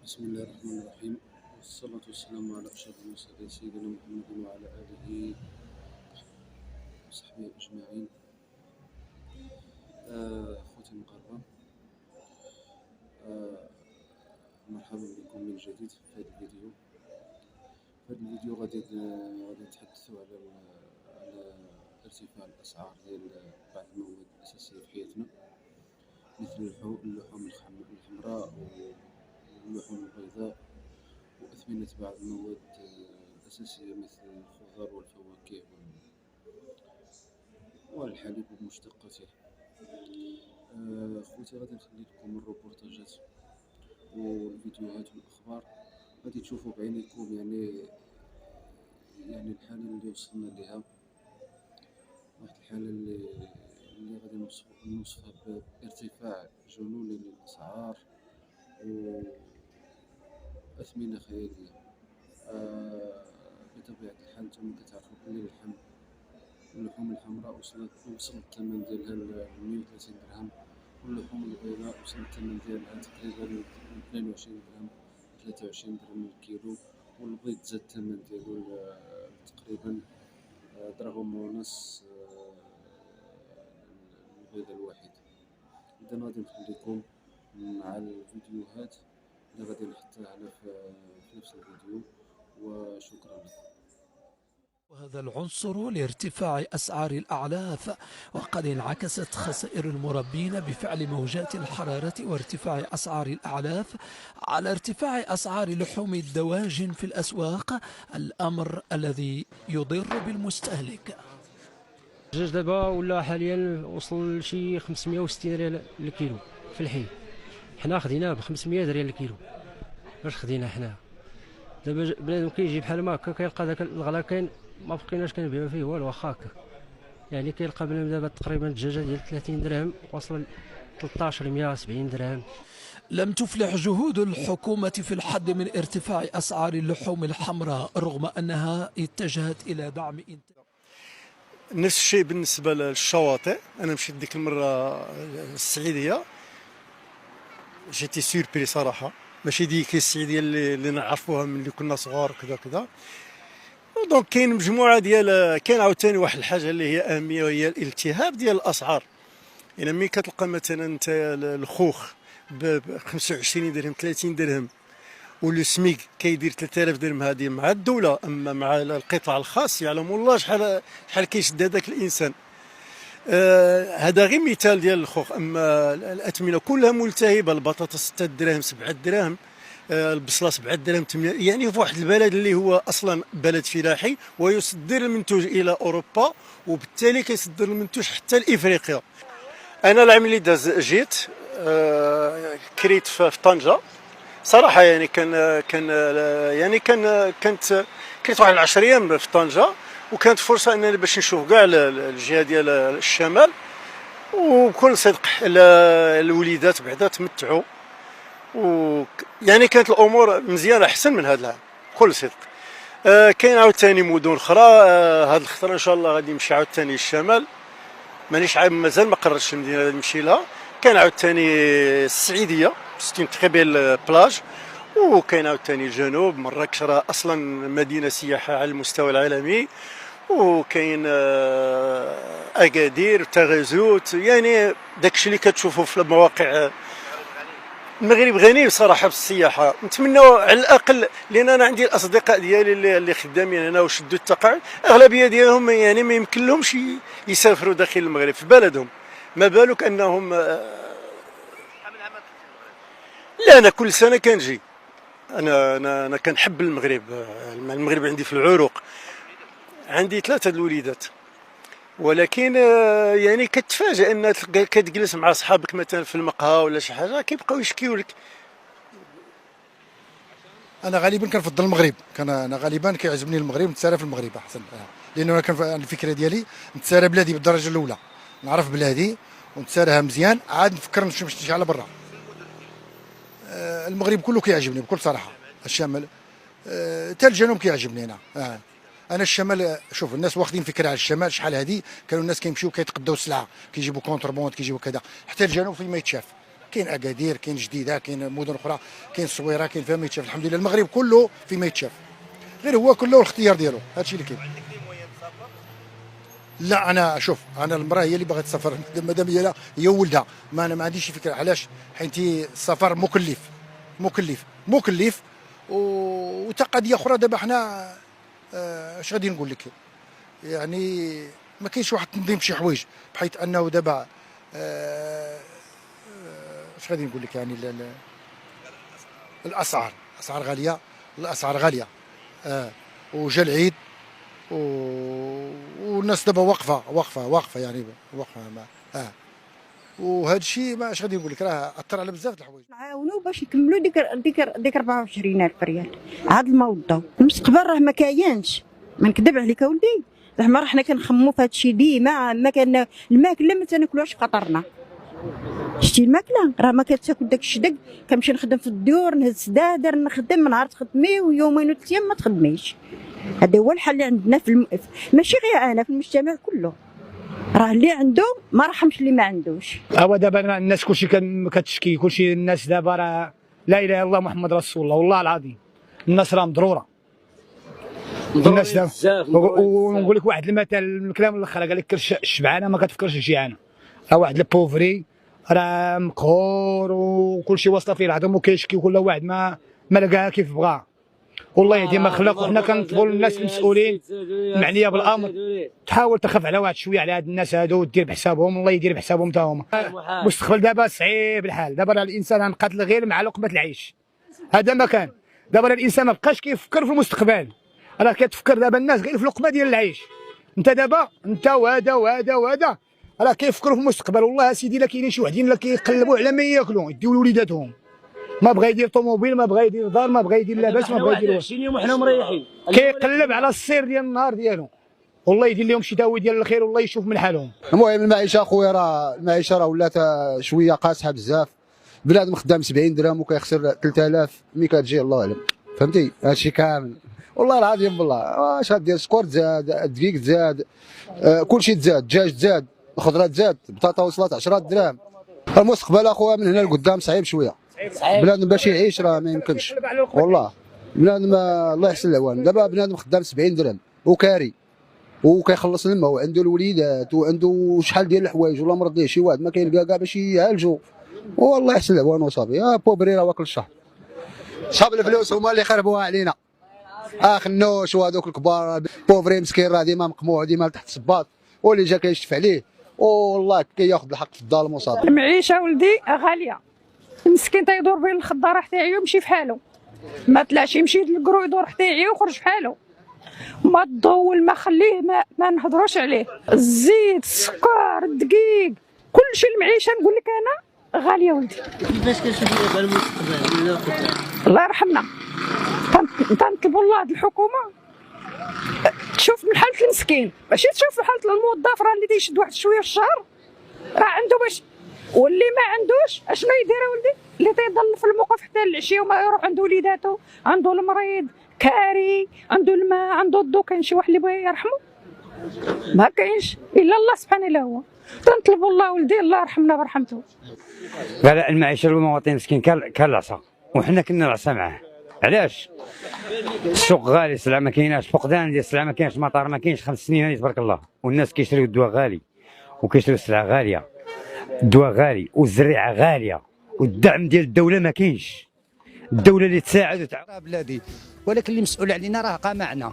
بسم الله الرحمن الرحيم، والصلاة والسلام على أشرف المرسلين سيدنا محمد وعلى آله وصحبه أجمعين. أخوتي المغاربة، آه، مرحبا بكم من جديد في هذا الفيديو. غادي نتحدثوا على ارتفاع الأسعار ديال بعض المواد الأساسية في حياتنا، مثل اللحوم الحمراء واللحوم البيضاء، وأثمنة بعض المواد الأساسية مثل الخضر والفواكه والحليب ومشتقاته. خوتي، غادي نخلي لكم الروبورتاجات والفيديوهات والأخبار، غادي تشوفوا بعينيكم يعني الحالة اللي وصلنا ليها، واحد الحالة اللي غادي نوصفها بارتفاع جنوني للأسعار وأثمنة خيالية. بطبيعة الحال نتوما كتعرفوا بلي اللحوم الحمراء وصل الثمن ديالها ل 130 درهم، واللحوم البيضاء وصل الثمن ديالها تقريبا 22 درهم 23 درهم للكيلو، والبيض زاد الثمن ديالو تقريبا درهم ونص البيضة الواحد. إذا غادي نخليكم مع الفيديوهات اللي غادي نحطها في نفس الفيديو، وشكرا لكم. وهذا العنصر لارتفاع أسعار الأعلاف، وقد انعكست خسائر المربين بفعل موجات الحرارة وارتفاع أسعار الأعلاف على ارتفاع أسعار لحوم الدواجن في الأسواق، الأمر الذي يضر بالمستهلك. الدجاج دابا ولا حاليا وصل لشي 560 ريال للكيلو في الحي. حنا خديناه ب 500 ريال الكيلو. باش خدينا حنا دابا بنادم كيجي بحال ما هكا كيلقى داك الغلا كاين، ما بقيناش كنبيعو فيه والو واخا هكا. يعني كيلقى بنادم دابا تقريبا الدجاجه ديال 30 درهم واصله 1370 درهم. لم تفلح جهود الحكومة في الحد من ارتفاع أسعار اللحوم الحمراء، رغم أنها اتجهت إلى دعم نفس الشيء بالنسبة للشواطئ. أنا مشيت ديك المرة السعيدية، جيتي سوربري صراحة، ماشي ديك السعيدية اللي نعرفوها من اللي كنا صغار كذا كذا. دونك كاين مجموعة كاين عاوتاني واحد الحاجة اللي هي أهمية، وهي الالتهاب ديال الأسعار. يعني ملي كتلقى مثلا انت الخوخ ب 25 درهم 30 درهم، والسميك كيدير 3000 درهم، هذه مع الدولة، أما مع القطاع الخاص يعلم الله شحال كيشد هذاك الإنسان. هذا غير مثال ديال الخوخ. اما الاثمنه كلها ملتهبه، البطاطا 6 دراهم 7 دراهم، البصله 7 دراهم 8، يعني في واحد البلد اللي هو اصلا بلد فلاحي ويصدر المنتوج الى اوروبا، وبالتالي كيصدر المنتوج حتى لافريقيا. انا العام اللي داز جيت كريت في طنجه صراحه، يعني كانت كريت واحد 10 ايام في طنجه، وكانت فرصه انني باش نشوف كاع الجهه ديال الشمال. وبكل صدق الوليدات بعدا تمتعوا، يعني كانت الامور مزيانه احسن من هذا العام بكل صدق. كاين عاوتاني مدن اخرى. هاد الخطره ان شاء الله غادي نمشي عاوتاني للشمال، مانيش عارف مازال ما قررتش المدينه اللي نمشي لها. كاين عاوتاني السعيديه 60 تخي بيل بلاج، وكاين عاوتاني الجنوب، مراكش راه اصلا مدينه سياحه على المستوى العالمي، وكاين اكادير تغازوت. يعني داكشي اللي كتشوفوا في المواقع. المغرب غني بصراحه بالسياحه، نتمنوا على الاقل، لان انا عندي الاصدقاء ديالي اللي خدامين هنا وشدوا التقاعد، اغلبيه ديالهم يعني ما يمكن لهمش يسافروا داخل المغرب في بلدهم، ما بالك انهم. لا، انا كل سنه كنجي. انا كنحب المغرب. المغرب عندي في العروق. عندي 3 الوليدات، ولكن يعني كتفاجئ ان كتجلس مع صحابك مثلا في المقهى ولا شي حاجه، كيبقاو يشكيو لك. انا غالبا كنفضل المغرب. انا غالبا كيعجبني المغرب، نتسارى في المغرب احسن، لانه انا كان الفكره ديالي نتسارى بلادي بالدرجه الاولى، نعرف بلادي ونتسارها مزيان، عاد نفكر نمشي على برا. المغرب كله كيعجبني بكل صراحه. الشمال حتى الجنوب كيعجبني انا. انا الشمال، شوف الناس واخدين فكره على الشمال، شحال هذه كانوا الناس كيمشيو كيتقداو السلعه، كيجيبوا كونتربوند، كيجيبوا كذا. حتى الجنوب فين ما يتشاف كاين اكادير، كاين جديده، كاين مدن اخرى، كاين الصويره، كاين فيها ما يتشاف. الحمد لله المغرب كله في ما يتشاف، غير هو كله الاختيار ديالو. هادشي اللي كاين. لا انا شوف، انا المراه هي اللي باغا تسافر، مادام هي ولدها. ما انا ما عنديش فكره علاش، حيت السفر مكلف وتقضيه اخرى. دابا حنا اش غادي نقول لك، يعني ما كاينش واحد التنظيم شي حوايج، بحيث انه دابا اش غادي نقول لك، يعني الاسعار غاليه، الاسعار غاليه. وجا العيد والناس دابا واقفه يعني واقفه وهذا الشيء ما اش غادي نقول لك، راه اثر على بزاف د الحوايج. نعاونوا باش نكملوا ديك 24,000 ريال. عاد الموضوع المستقبل راه ما كاينش، ما نكذب عليك اولدي، زعما راه حنا كنخمموا في هذا الشيء ديما. ما كان الماكله ما تناكلوهاش في قطرنا. شتي الماكله راه ما كتاكل داك الشدق. كنمشي نخدم في الديور، نهز سدادر، نخدم نهار تخدمي ويومين وثلاث ايام ما تخدميش. هذا هو الحل اللي عندنا ماشي غير انا، في المجتمع كله. راه اللي عنده ما رحمش اللي ما عندوش. هو دابا الناس كلشي كتشكي، كلشي الناس دابا راه لا اله الا الله محمد رسول الله. والله العظيم الناس راه مضروره الناس دابا. ونقول لك واحد المثل، الكلام الاخر قال لك كرش الشبعانه ما كتفكرش الجيعانه. راه واحد البوفري راه مقهور وكلشي واصله فيه العظم وكيشكي، وكل واحد ما لقاها كيف بغا. والله يهدي ما خلق. وحنا كنطلبوا للناس المسؤولين المعنيه بالامر تحاول تخف على واحد شويه على هاد الناس هادو ودير بحسابهم. الله يدير بحسابهم حتى هما. المستقبل دابا صعيب الحال. دابا راه الانسان غنقاتل غير مع لقمه العيش. هذا ما كان. دابا راه الانسان ما بقاش كيفكر في المستقبل، راه كتفكر دابا الناس غير في لقمه ديال العيش. انت دابا انت وهذا راه كيفكروا في المستقبل. والله اسيدي لا كاينين شي وحدين لا كيقلبوا على ما ياكلوا يديو لوليداتهم. ما بغى يدير طوموبيل، ما بغى يدير دار، ما بغى يدير لاباس، ما بغى يدير 20 يوم وحنا مريحين. كيقلب على السير ديال النهار ديالو. والله يدير لهم شي داوي ديال الخير والله يشوف من حالهم. المهم المعيشه اخويا، راه المعيشه راه ولات شويه قاصحه بزاف. بنادم خدام 70 درهم وكيخسر 3000 ملي كتجي الله اعلم. فهمتي هادشي كامل والله العظيم. بالله اش غدير؟ السكور تزاد، الدقيق تزاد، كلشي تزاد، الدجاج تزاد، الخضره تزاد، البطاطا وصلت 10 دراهم. المستقبل اخويا من هنا لقدام صعيب شويه. بنادم باش يعيش راه ما يمكنش والله. بنادم الله يحسن العوان. دابا بنادم خدام 70 درهم وكاري وكيخلص الماء وعنده الوليدات وعنده شحال ديال الحوايج، والله مرض ليه شي واحد ما كيلقى كاع باش يعالجو. والله يحسن العوان وصافي. بوبري راه واكل الشهر. صحاب الفلوس هما اللي خربوها علينا. خنوش وهذوك الكبار. بوفري مسكين راه ديما مقموع، ديما تحت الصباط، واللي جا كيشتف عليه والله كياخذ الحق في الظالم وصافي. المعيشه ولدي غاليه. المسكين تيدور بين الخضاره حتى يعيو يمشي فحالو، ما طلعش يمشي للكرو يدور حتى يعيو ويخرج فحالو. ما الضو ما خليه ما نهضروش عليه. الزيت، السكر، الدقيق، كلشي المعيشه نقول لك انا غاليه ولدي. كيفاش كتشوفي دابا المستقبل؟ الله يرحمنا. تنطلبوا الله هاد الحكومه تشوف من حاله المسكين، ماشي تشوف من حاله الموظف راه اللي تيشد واحد شويه في الشهر راه عنده باش، واللي ما عندوش اشنو يدير ولدي؟ اللي تيضل في الموقف حتى العشيه وما يروح عند وليداتو، عنده المريض كاري، عنده الماء، عنده الضو. كاين شي واحد اللي بغى يرحمه؟ ما كاينش الا الله سبحانه الا هو. تنطلبوا الله ولدي الله يرحمنا برحمته. قال المعيشه للمواطن المسكين كالعصا، وحنا كنا العصا معاه. علاش؟ السوق غالي، السلعه ما كايناش، فقدان ديال السلعه ما كاينش، المطار ما كاينش 5 سنين هذه تبارك الله، والناس كيشريو الدواء غالي وكيشريو السلعه غاليه. الدواء غالي والزريعه غاليه والدعم ديال الدوله ما كاينش. الدوله اللي تساعد بلادي، ولكن اللي مسؤول علينا راه قمعنا.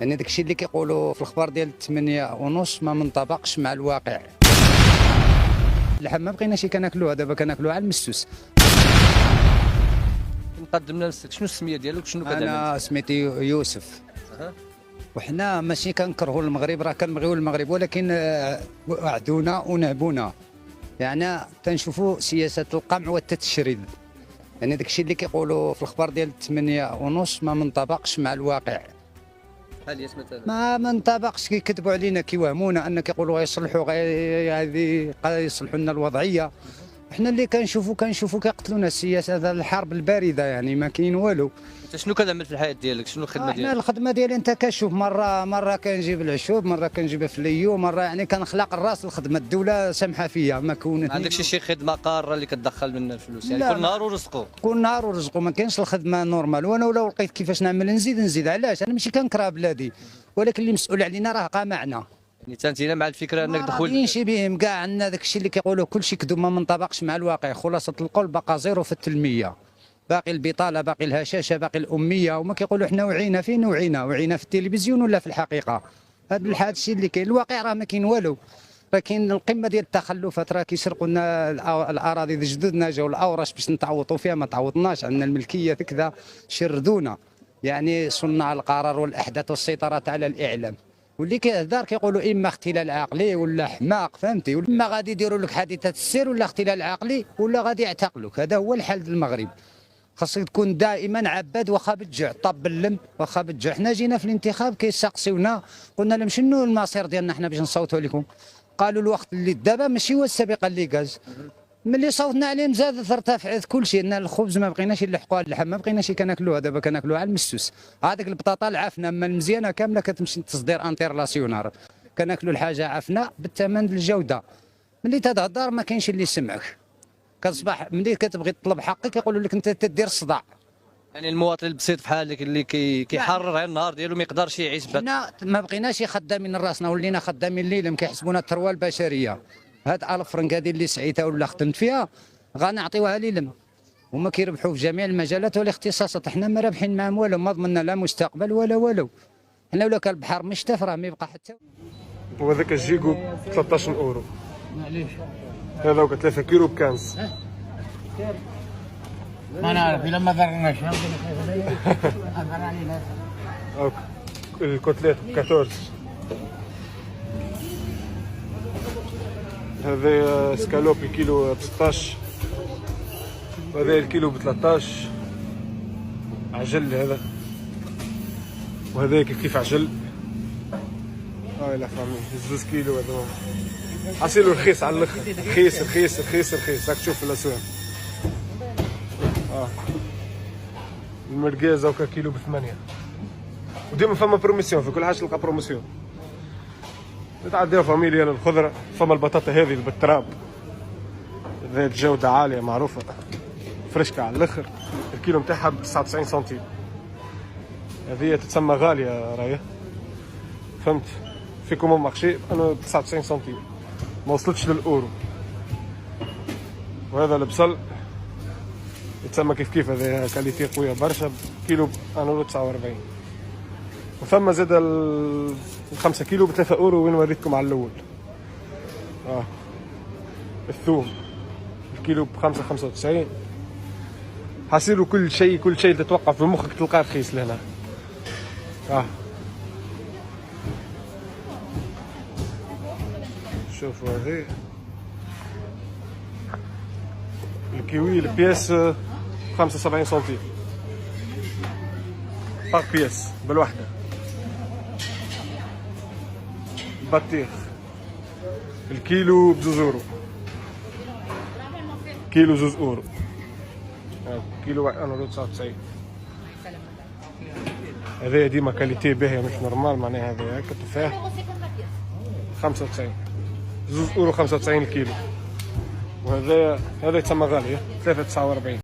يعني داكشي اللي كيقولوا في الاخبار ديال 8:30 ما منطبقش مع الواقع. اللحم ما بقيناش كناكلوها، دابا كناكلوها على المسوس. نقدم نفسك، شنو السميه ديالك شنو كدير؟ انا سميتي يوسف. وحنا ماشي كنكرهوا المغرب، راه كنبغيو المغرب، ولكن وعدونا ونهبونا. يعني تنشوفوا سياسه القمع والتشريد. يعني داكشي اللي كيقولوا في الاخبار ديال 8:30 ما منطبقش مع الواقع. ما منطبقش، كيكذبوا علينا، كيوهمونا ان كيقولوا غيصلحوا هذه يصلحوا لنا الوضعيه، احنا اللي كنشوفوا كيقتلونا السياسه، هذا الحرب البارده يعني ما كاين والو. انت شنو كتعمل في الحياه ديالك؟ شنو الخدمه انا ديالك؟ الخدمه ديالي انت كتشوف مره كنجيب العشوب، مره كنجيبها في الليو، مره يعني كنخلق الراس الخدمه. الدوله سامحه فيا ما كونت. ما عندكش شي خدمه قاره اللي كتدخل منها الفلوس يعني لا، كل نهار ورزقو؟ كل نهار ورزقو، ما كاينش الخدمه نورمال. وانا لو لقيت كيفاش نعمل نزيد. علاش؟ انا ماشي كنكره بلادي، ولكن اللي مسؤول علينا راه قمعنا. يعني انت مع الفكره انك ما دخول راضيينش بهم كاع. عندنا داك الشيء اللي كيقولوا كل شيء كذوب ما منطبقش مع الواقع. خلاصه القول بقى 0 في المية. باقي البطاله، باقي الهشاشه، باقي الاميه. وما كيقولوا حنا وعينا فين وعينا في التلفزيون ولا في الحقيقه. هذا الشيء اللي كاين. الواقع راه ما كاين والو. راه كاين القمه ديال التخلفات. راه كيسرقوا لنا الاراضي ديال جدودنا، جاوا الاوراش باش نتعوطوا فيها ما تعوضناش. عندنا الملكيه كذا شردونا. يعني صناع القرار والاحداث والسيطره على الاعلام، واللي كيهدر كيقولوا اما اختلال عقلي ولا حماق، فهمتي؟ اما غادي يديروا لك حادثه السير ولا اختلال عقلي ولا غادي يعتقلوك. هذا هو الحل ديال المغرب. خاصك تكون دائما عباد واخا بالجوع، طب اللم واخا بالجوع. حنا جينا في الانتخاب كيسقسيونا، قلنا لهم شنو المصير ديالنا حنا باش نصوتوا لكم؟ قالوا الوقت اللي دابا ماشي هو السابقه اللي قاز. ملي صوتنا عليهم زادت ارتفعت كل شيء. ان الخبز ما بقيناش نلحقوها، اللحم ما بقيناش كناكلوها، دابا كناكلوها على المسوس. هذيك البطاطا العفنه اما المزيانه كامله كتمشي تصدير انترلاسيونار. كناكلوا الحاجه عفنه بالثمن بالجوده. ملي تتهضر ما كاينش اللي يسمعك. كتصبح ملي كتبغي تطلب حقك يقولوا لك انت تدير الصداع. يعني المواطن البسيط بحالك اللي كيحرر على النهار ديالو ما يقدرش يعيش حنا ما بقيناش خدامين راسنا، ولينا خدامين الليل. كيحسبونا الثروه البشريه. هاد 1000 فرنك هذه اللي سعيتها ولا خدمت فيها غنعطيوها ليلم. هما كيربحوا في جميع المجالات والاختصاصات. حنا ما رابحين معاهم والو، ما ضمننا لا مستقبل ولا والو. حنا ولا كان البحر مشتف راه ما يبقى حتى. وهذاك الجيكو 13 اورو. معليش هذا 3 كيلو بكنز. ما نعرف الا ما ضرناش. الكتلات ب 14. هذا سكالوب الكيلو ب 16. وهذا الكيلو ب 13. عجل هذا. وهذا كيف عجل. لا فهمي 2 كيلو هذا. حصيلو رخيص على الاخر. رخيص. راك تشوف في الاسواق. المرقازه وكا كيلو ب 8. وديما فما بروموسيون، في كل حاجه تلقى بروموسيون. تعديو فاميليا للخضره. فما البطاطا هذه اللي بالتراب ذات جوده عاليه معروفه فرشكه على الاخر. الكيلو نتاعها ب 99 سنتيم. هذه تتسمى غاليه راهي، فهمت؟ فيكم ام مارشي انا 99 سنتيم ما وصلتش للاورو. وهذا البصل يتسمى كيف هذا كاليتي قويه برشا. كيلو انا 49. وثم زاد 5 كيلو ب 3 اورو. وين وريتكم على الاول. الثوم الكيلو ب 5.95. حصيروا كل شيء تتوقف بمخك تلقاه رخيص لهنا. شوفوا هذه الكيوي البياس 75 سنتيم باغ بياس بالوحده. بطيخ الكيلو ب 2 اورو. كيلو 2 اورو. كيلو انا 99. هذا ديما كاليتي باهيه مش نورمال. معناها هذا هكا تفاح 95. 2 اورو 95 الكيلو. وهذا يتسمى غالي 3.49.